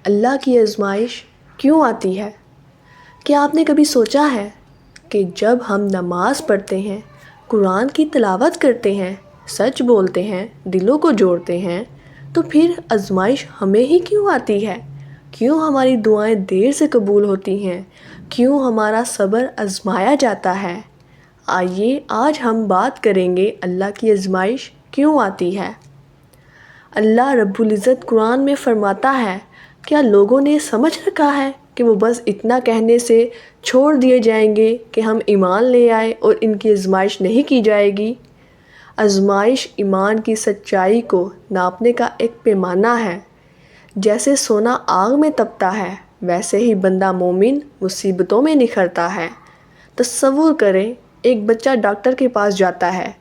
اللہ کی آزمائش کیوں آتی ہے؟ کیا آپ نے کبھی سوچا ہے کہ جب ہم نماز پڑھتے ہیں، قرآن کی تلاوت کرتے ہیں، سچ بولتے ہیں، دلوں کو جوڑتے ہیں، تو پھر آزمائش ہمیں ہی کیوں آتی ہے؟ کیوں ہماری دعائیں دیر سے قبول ہوتی ہیں؟ کیوں ہمارا صبر آزمایا جاتا ہے؟ آئیے آج ہم بات کریں گے اللہ کی آزمائش کیوں آتی ہے۔ اللہ رب العزت قرآن میں فرماتا ہے، کیا لوگوں نے سمجھ رکھا ہے کہ وہ بس اتنا کہنے سے چھوڑ دیے جائیں گے کہ ہم ایمان لے آئے اور ان کی آزمائش نہیں کی جائے گی؟ آزمائش ایمان کی سچائی کو ناپنے کا ایک پیمانہ ہے۔ جیسے سونا آگ میں تپتا ہے، ویسے ہی بندہ مومن مصیبتوں میں نکھرتا ہے۔ تصور کریں، ایک بچہ ڈاکٹر کے پاس جاتا ہے،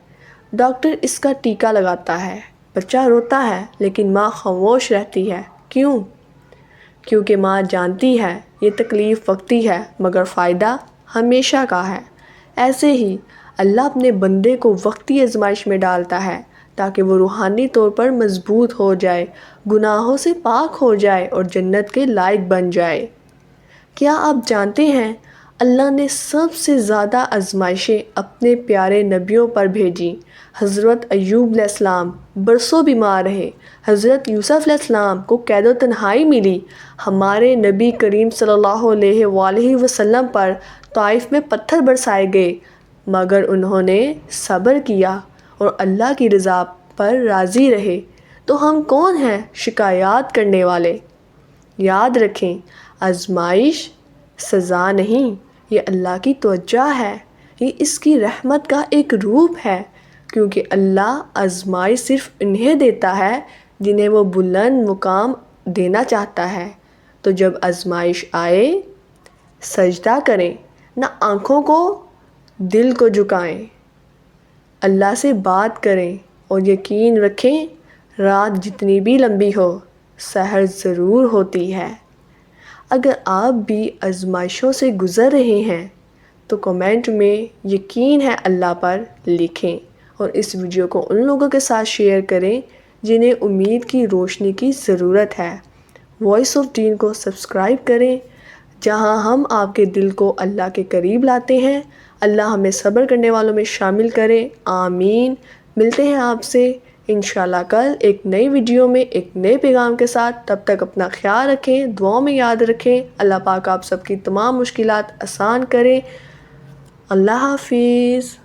ڈاکٹر اس کا ٹیکہ لگاتا ہے، بچہ روتا ہے لیکن ماں خاموش رہتی ہے۔ کیوں؟ کیونکہ ماں جانتی ہے یہ تکلیف وقتی ہے مگر فائدہ ہمیشہ کا ہے۔ ایسے ہی اللہ اپنے بندے کو وقتی آزمائش میں ڈالتا ہے تاکہ وہ روحانی طور پر مضبوط ہو جائے، گناہوں سے پاک ہو جائے اور جنت کے لائق بن جائے۔ کیا آپ جانتے ہیں اللہ نے سب سے زیادہ آزمائشیں اپنے پیارے نبیوں پر بھیجیں؟ حضرت ایوب علیہ السلام برسوں بیمار رہے، حضرت یوسف علیہ السلام کو قید و تنہائی ملی، ہمارے نبی کریم صلی اللہ علیہ وآلہ وسلم پر طائف میں پتھر برسائے گئے، مگر انہوں نے صبر کیا اور اللہ کی رضا پر راضی رہے۔ تو ہم کون ہیں شکایات کرنے والے؟ یاد رکھیں، آزمائش سزا نہیں، یہ اللہ کی توجہ ہے، یہ اس کی رحمت کا ایک روپ ہے، کیونکہ اللہ آزمائش صرف انہیں دیتا ہے جنہیں وہ بلند مقام دینا چاہتا ہے۔ تو جب آزمائش آئے، سجدہ کریں، نہ آنکھوں کو دل کو جھکائیں، اللہ سے بات کریں اور یقین رکھیں رات جتنی بھی لمبی ہو، سحر ضرور ہوتی ہے۔ اگر آپ بھی آزمائشوں سے گزر رہے ہیں تو کمنٹ میں یقین ہے اللہ پر لکھیں اور اس ویڈیو کو ان لوگوں کے ساتھ شیئر کریں جنہیں امید کی روشنی کی ضرورت ہے۔ وائس آف دین کو سبسکرائب کریں جہاں ہم آپ کے دل کو اللہ کے قریب لاتے ہیں۔ اللہ ہمیں صبر کرنے والوں میں شامل کرے، آمین۔ ملتے ہیں آپ سے انشاءاللہ کل ایک نئی ویڈیو میں ایک نئے پیغام کے ساتھ۔ تب تک اپنا خیال رکھیں، دعاؤں میں یاد رکھیں۔ اللہ پاک آپ سب کی تمام مشکلات آسان کرے۔ اللہ حافظ۔